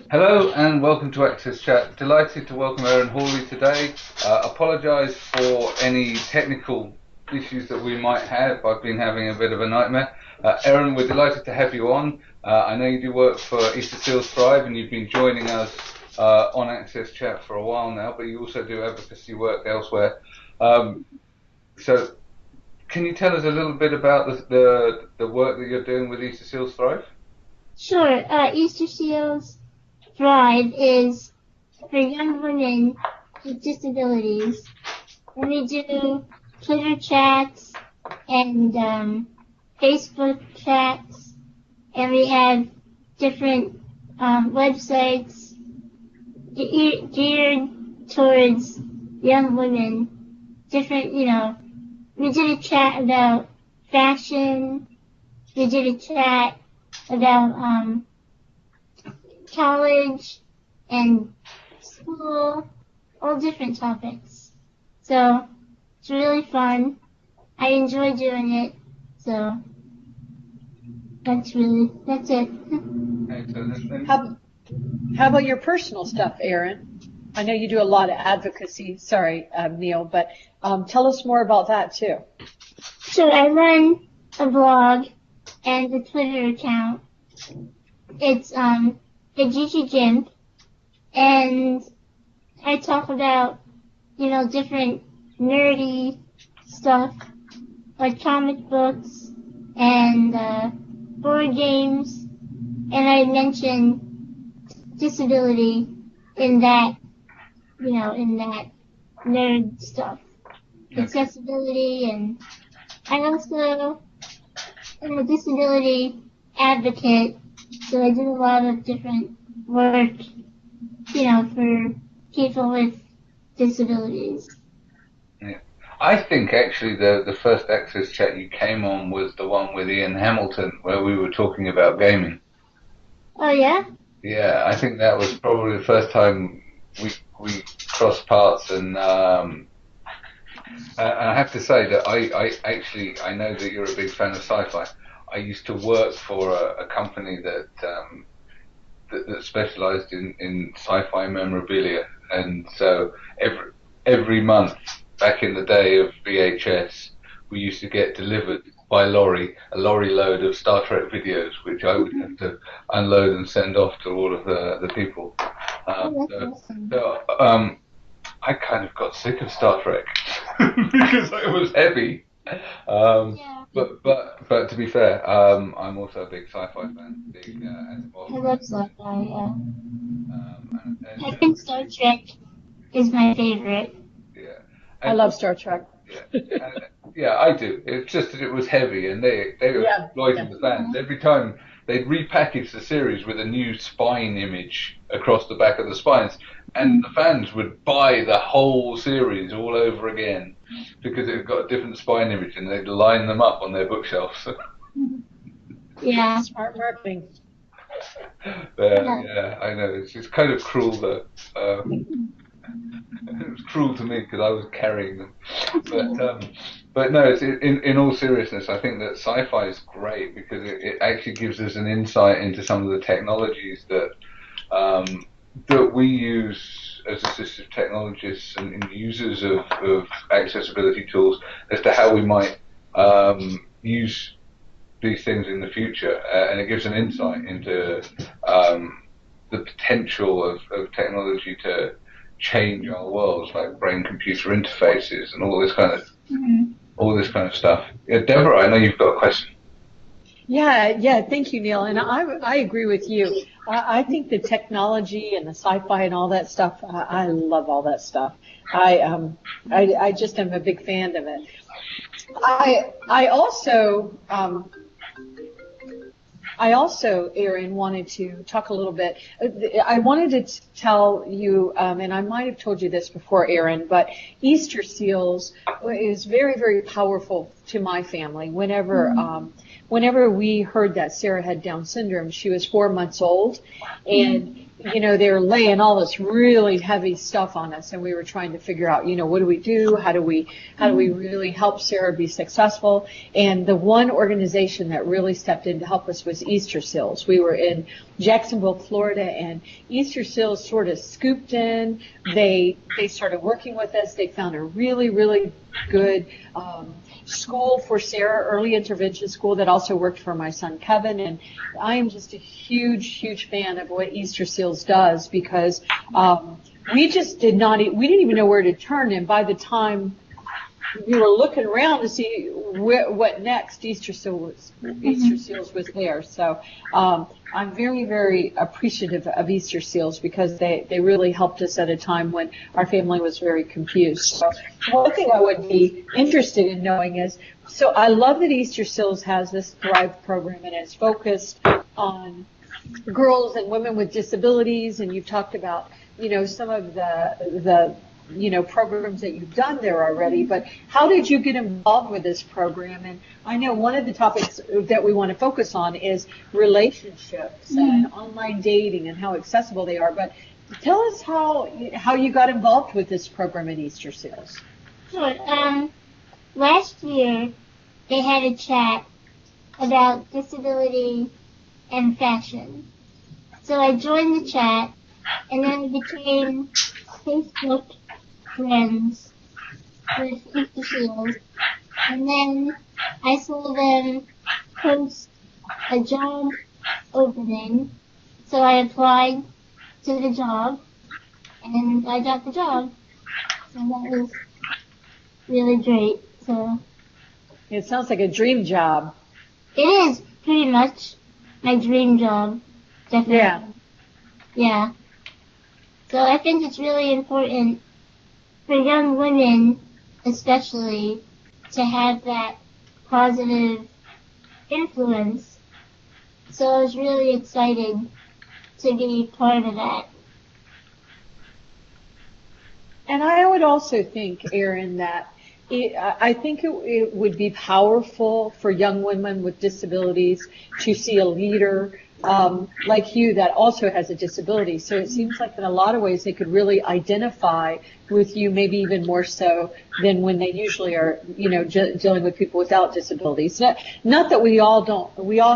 Hello and welcome to AXSChat. Delighted to welcome Erin Hawley today. Apologise for any technical issues that we might have. I've been having a bit of a nightmare. Erin, we're delighted to have you on. I know you do work for Easterseals Thrive and you've been joining us on AXSChat for a while now, but you also do advocacy work elsewhere. So can you tell us a little bit about the work that you're doing with Easterseals Thrive? Sure. Easterseals Thrive is for young women with disabilities. And we do Twitter chats and Facebook chats, and we have different websites geared towards young women. Different, we did a chat about fashion. We did a chat about college and school, all different topics. So it's really fun. I enjoy doing it. So that's it. Excellent. How about your personal stuff, Erin? I know you do a lot of advocacy. Sorry, Neil, but tell us more about that too. So I run a blog and a Twitter account. It's the Gigi Gym, and I talk about different nerdy stuff like comic books and board games, and I mention disability in that nerd stuff, accessibility, and I also am a disability advocate, so I do a lot of different work, for people with disabilities. Yeah. I think actually the first AXSChat you came on was the one with Ian Hamilton where we were talking about gaming. Oh yeah? Yeah, I think that was probably the first time we crossed paths, and I have to say that I know that you're a big fan of sci-fi. I used to work for a company that specialised in sci-fi memorabilia, and so every month back in the day of VHS, we used to get delivered by a lorry load of Star Trek videos, which I would have to unload and send off to all of the people. I kind of got sick of Star Trek because it was heavy. But to be fair, I'm also a big sci-fi fan. I love sci-fi, yeah. I think Star Trek is my favorite. Yeah. I love Star Trek. Yeah. Yeah, I do. It's just that it was heavy, and they were exploiting the fans. Every time they'd repackage the series with a new spine image across the back of the spines, and the fans would buy the whole series all over again because it got a different spine image, and they'd line them up on their bookshelves. Yeah. Smart marketing. Yeah, I know. It's kind of cruel though. It was cruel to me because I was carrying them. But no, it's, in all seriousness, I think that sci-fi is great because it actually gives us an insight into some of the technologies that we use as assistive technologists and users of accessibility tools as to how we might use these things in the future, and it gives an insight into the potential of technology to change our worlds, like brain-computer interfaces and all this kind of stuff. Yeah, Deborah, I know you've got a question. Yeah. Thank you, Neil. And I agree with you. I think the technology and the sci-fi and all that stuff. I love all that stuff. I just am a big fan of it. I also, Erin, wanted to talk a little bit. I wanted to tell you, and I might have told you this before, Erin, but Easterseals is very, very powerful to my family. Whenever we heard that Sarah had Down syndrome, she was 4 months old, and they were laying all this really heavy stuff on us, and we were trying to figure out, what do we do? How do we really help Sarah be successful? And the one organization that really stepped in to help us was Easterseals. We were in Jacksonville, Florida, and Easterseals sort of scooped in. They started working with us. They found a really, really good school for Sarah, early intervention school that also worked for my son Kevin, and I am just a huge fan of what Easterseals does, because we just didn't even know where to turn, and by the time we were looking around to see what next, Easterseals was there. So I'm very, very appreciative of Easterseals, because they really helped us at a time when our family was very confused. So one thing I would be interested in knowing is, so I love that Easterseals has this Thrive program, and it's focused on girls and women with disabilities, and you've talked about, some of the programs that you've done there already, but how did you get involved with this program? And I know one of the topics that we want to focus on is relationships and online dating and how accessible they are, but tell us how you got involved with this program at Easterseals. Sure. Last year, they had a chat about disability and fashion. So I joined the chat, and then I became Facebook friends with Easterseals, and then I saw them post a job opening, so I applied to the job, and I got the job, so that was really great. So it sounds like a dream job. It is pretty much my dream job, definitely. Yeah. So I think it's really important for young women, especially, to have that positive influence. So I was really excited to be part of that. And I would also think, Erin, that I think it would be powerful for young women with disabilities to see a leader like you that also has a disability. So it seems like in a lot of ways they could really identify with you, maybe even more so than when they usually are, dealing with people without disabilities. Not that we all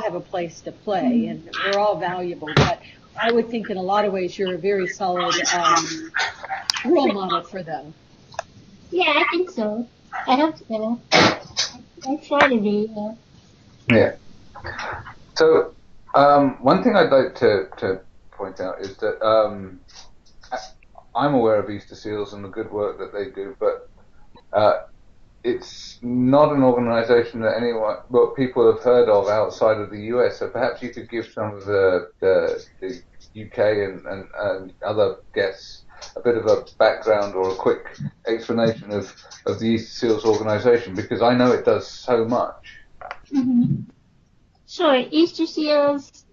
have a place to play and we're all valuable, but I would think in a lot of ways you're a very solid role model for them. Yeah, I think so. I hope so. I try to be. Yeah. So, one thing I'd like to point out is that I'm aware of Easterseals and the good work that they do, but it's not an organisation that people have heard of outside of the US. So perhaps you could give some of the UK and other guests a bit of a background or a quick explanation of the Easterseals organisation, because I know it does so much. Mm-hmm. Sure. Easterseals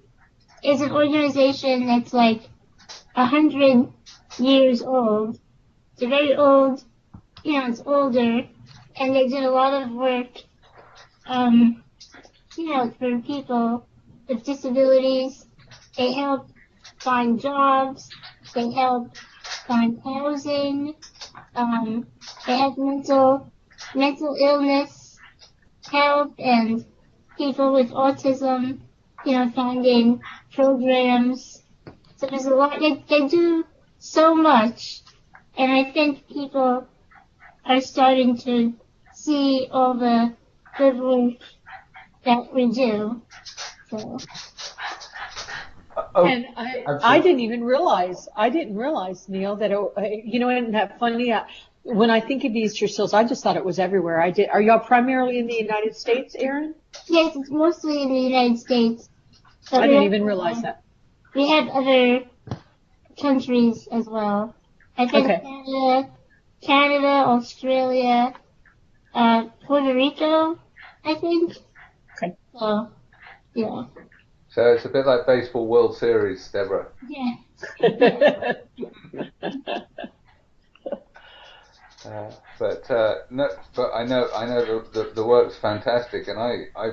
is an organization that's like 100 years old. It's a very old, it's older, and they did a lot of work, for people with disabilities. They help find jobs. They help find housing. They help mental illness help, and people with autism, finding programs. So there's a lot. They do so much, and I think people are starting to see all the good work that we do. So. And I didn't realize, Neil, that isn't that funny? When I think of Easterseals, I just thought it was everywhere. Are y'all primarily in the United States, Erin? Yes, it's mostly in the United States. I didn't even realize that. We have other countries as well. I think Canada, Australia, Puerto Rico, I think. Okay. So, yeah. So it's a bit like baseball World Series, Deborah. Yeah. But I know the work's fantastic, and I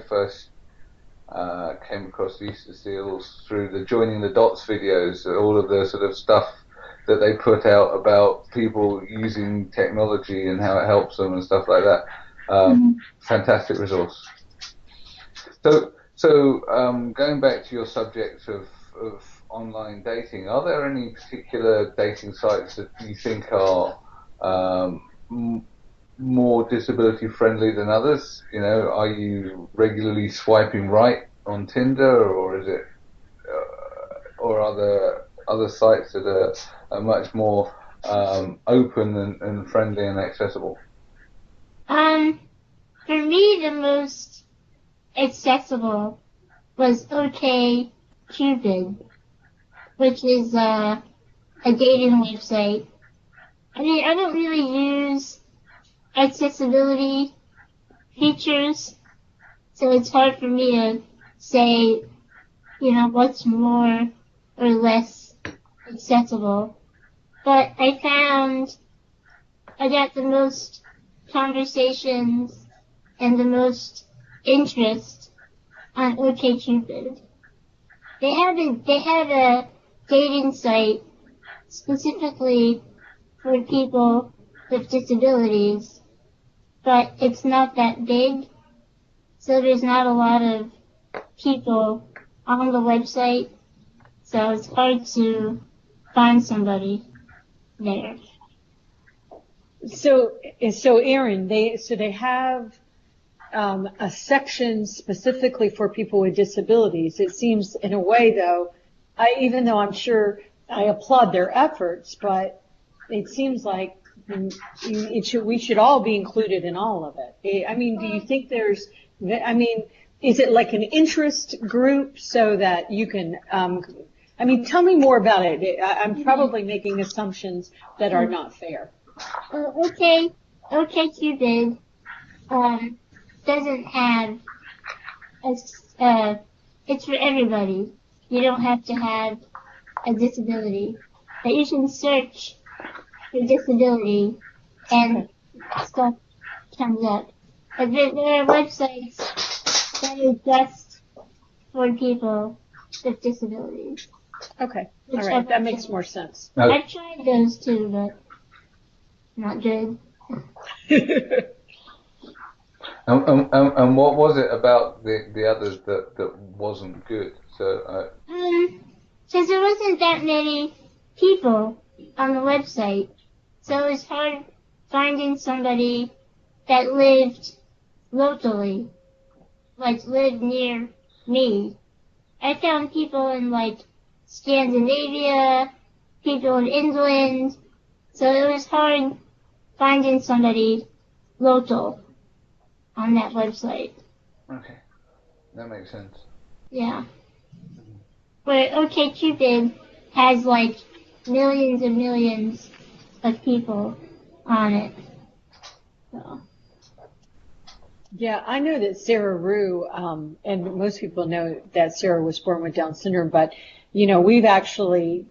came across the Easterseals through the Joining the Dots videos, all of the sort of stuff that they put out about people using technology and how it helps them and stuff like that. Fantastic resource. So going back to your subject of online dating, are there any particular dating sites that you think are more disability friendly than others? You know, are you regularly swiping right on Tinder, or is it, or are there other sites that are much more open and friendly and accessible? For me, the most accessible was OkCupid, which is a dating website. I mean, I don't really use accessibility features, so it's hard for me to say, you know, what's more or less accessible. But I found I got the most conversations and the most interest on OkCupid. They have a dating site specifically for people with disabilities, but it's not that big, so there's not a lot of people on the website, so it's hard to find somebody there. So Erin, they have a section specifically for people with disabilities. It seems, in a way, though, even though I'm sure I applaud their efforts, but it seems like we should all be included in all of it. I mean, do you think is it like an interest group so that you can, tell me more about it. I'm probably making assumptions that are not fair. OkCupid doesn't have it's for everybody. You don't have to have a disability, but you can search for disability and stuff comes up. But there are websites that are just for people with disabilities. Okay, all right, that makes more sense. I've tried those too, but not good. And what was it about the others that wasn't good? So because there wasn't that many people on the website, so it was hard finding somebody that lived locally, like lived near me. I found people in like Scandinavia, people in England, so it was hard finding somebody local on that website. Okay, that makes sense. Yeah. Where OkCupid has like millions and millions of people on it. So. Yeah, I know that Sarah Rue, and most people know that Sarah was born with Down syndrome, but, you know, we've actually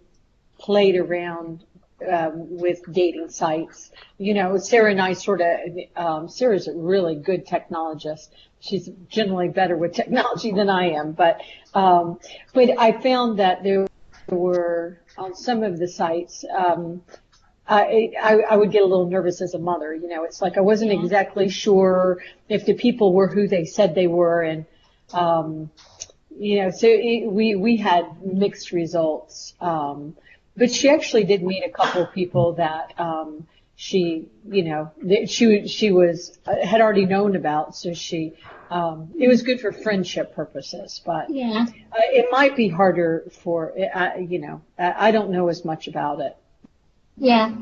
played around with dating sites. You know, Sarah and I Sarah's a really good technologist. She's generally better with technology than I am, but I found that there were, on some of the sites, I would get a little nervous as a mother. You know, it's like I wasn't exactly sure if the people were who they said they were, and you know, so we had mixed results. But she actually did meet a couple of people that she had already known about, so it was good for friendship purposes. But it might be harder for I don't know as much about it. Yeah.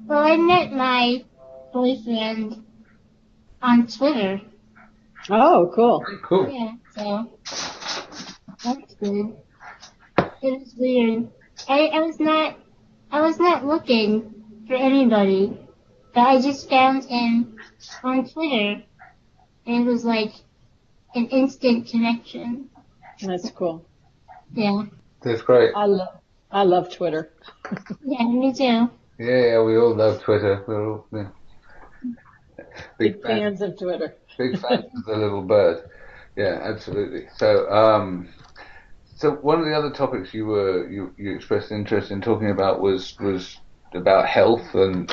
Well, I met my boyfriend on Twitter. Oh, cool. Cool. Yeah, so that's good. It was weird. I was not looking for anybody, but I just found him on Twitter, and it was like an instant connection. That's cool. Yeah. That's great. I love Twitter. Yeah, me too. Yeah, we all love Twitter. We're all big fans of Twitter. Big fans of the little bird. Yeah, absolutely. So one of the other topics you expressed interest in talking about was about health and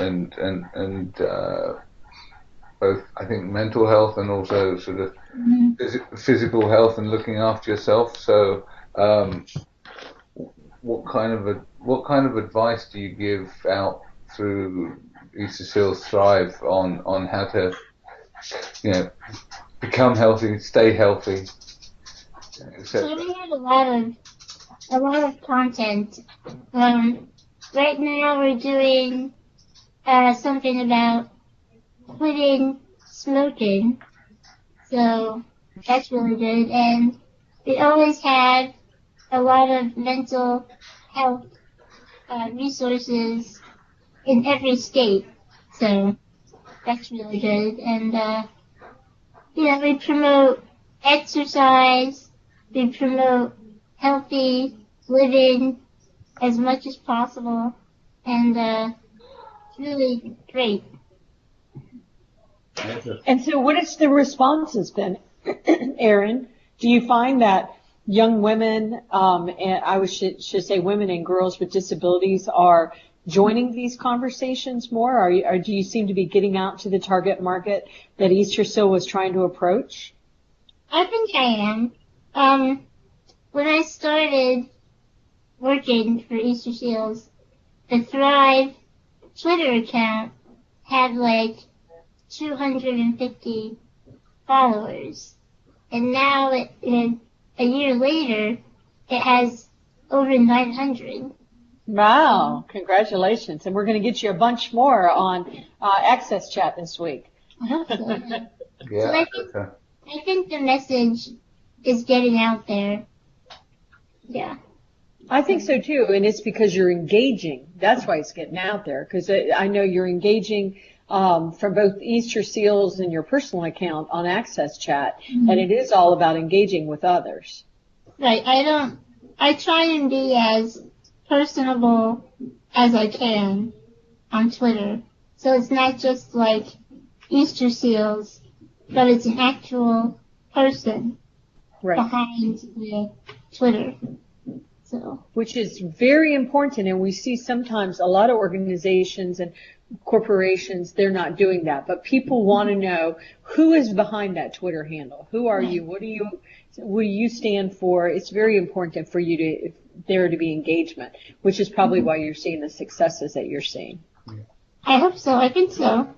both, I think, mental health and also sort of Mhm. physical health and looking after yourself. So, what kind of advice do you give out through Easterseals Thrive on how to, you know, become healthy, stay healthy, So etc. we have a lot of content. Right now we're doing something about quitting smoking. So that's really good. And we always have a lot of mental health resources in every state. So that's really good. And, we promote exercise. We promote healthy living as much as possible. And, it's really great. And so what has the responses been, Erin? Do you find that young women, and should say women and girls with disabilities are joining these conversations more? Or do you seem to be getting out to the target market that Easterseal was trying to approach? I think I am. When I started working for Easterseals, the Thrive Twitter account had like 250 followers. And now, a year later, it has over 900. Wow, congratulations. And we're going to get you a bunch more on AXSChat this week. I hope so. Yeah. So I think the message is getting out there. Yeah. I think so too, and it's because you're engaging. That's why it's getting out there, because I know you're engaging from both Easterseals and your personal account on AXSChat, and it is all about engaging with others. Right. I try and be as personable as I can on Twitter. So it's not just like Easterseals, but it's an actual person behind the Twitter. So. Which is very important, and we see sometimes a lot of organizations and corporations, they're not doing that, but people want to know who is behind that Twitter handle. Who are you? What do you stand for? It's very important for you there to be engagement, which is probably why you're seeing the successes that you're seeing. I hope so. I think so.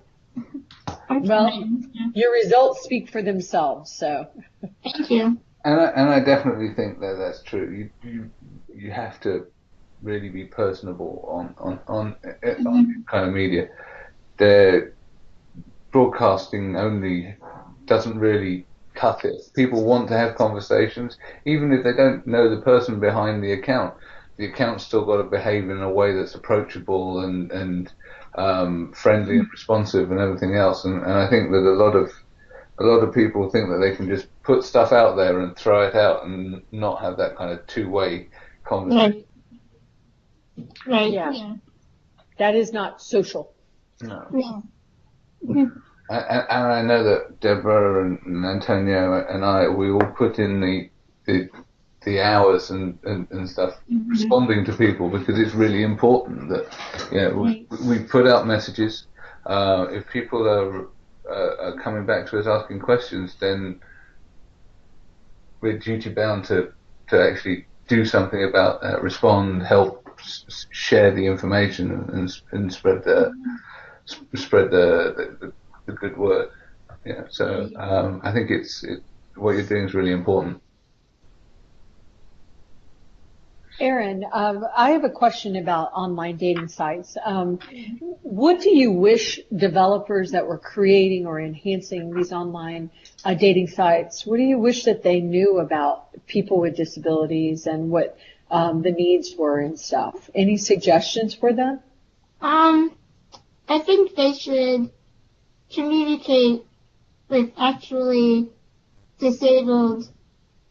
Well, your results speak for themselves, so. Thank you. And I definitely think that that's true. You have to really be personable on kind of media. The broadcasting only doesn't really cut it. People want to have conversations, even if they don't know the person behind the account. The account's still got to behave in a way that's approachable and friendly and responsive and everything else. And I think that a lot of people think that they can just put stuff out there and throw it out and not have that kind of two-way conversation. Right. Yeah. That is not social. No. Yeah. And I know that Deborah and Antonio and I, we all put in the hours and stuff responding to people, because it's really important that we put out messages. If people are coming back to us asking questions, then we're duty bound to actually do something about that, respond, help, share the information and spread the good word. Yeah. So I think what you're doing is really important. Erin, I have a question about online dating sites. What do you wish developers that were creating or enhancing these online dating sites, what do you wish that they knew about people with disabilities and what the needs were and stuff? Any suggestions for them? I think they should communicate with actually disabled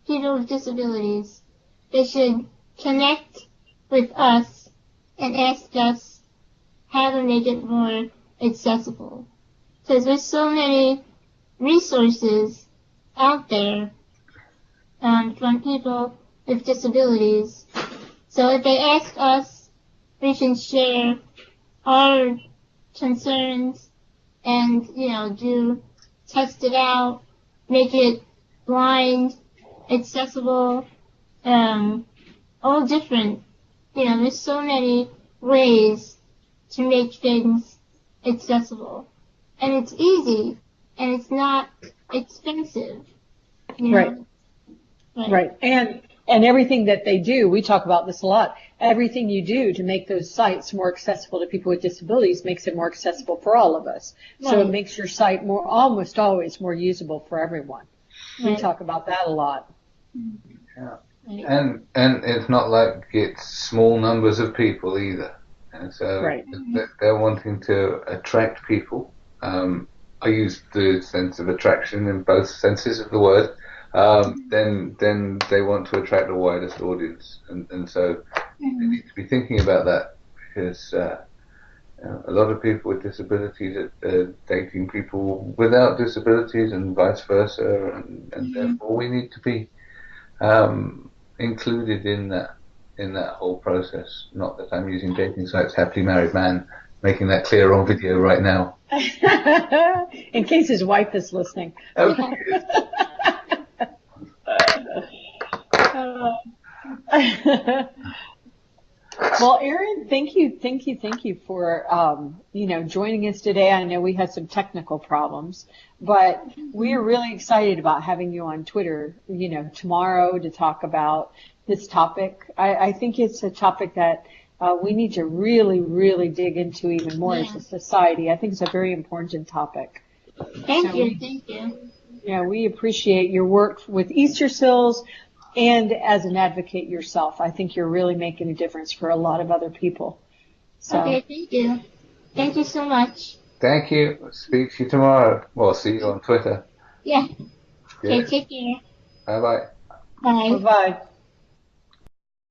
people with disabilities. They should connect with us and ask us how to make it more accessible. Because there's so many resources out there from people with disabilities. So if they ask us, we can share our concerns and, test it out, make it blind, accessible, all different. There's so many ways to make things accessible. And it's easy, and it's not expensive. Right. Right. And everything that they do, we talk about this a lot, everything you do to make those sites more accessible to people with disabilities makes it more accessible for all of us. Right. So it makes your site almost always more usable for everyone. Right. We talk about that a lot. Yeah. And it's not like it's small numbers of people either. And so they're wanting to attract people. I use the sense of attraction in both senses of the word. Then they want to attract the widest audience, and so they need to be thinking about that, because a lot of people with disabilities are dating people without disabilities, and vice versa, and therefore we need to be included in that whole process. Not that I'm using dating sites happily married man, making that clear on video right now. In case his wife is listening. Okay. Well, Erin, thank you for joining us today. I know we had some technical problems, but we are really excited about having you on Twitter, tomorrow to talk about this topic. I think it's a topic that we need to really, really dig into even more as a society. I think it's a very important topic. Thank you. Yeah, we appreciate your work with Easterseals and as an advocate yourself. I think you're really making a difference for a lot of other people. So. Okay, thank you. Thank you so much. Thank you. Speak to you tomorrow. Well, see you on Twitter. Yeah. Okay, take care. Bye-bye. Bye. Bye-bye.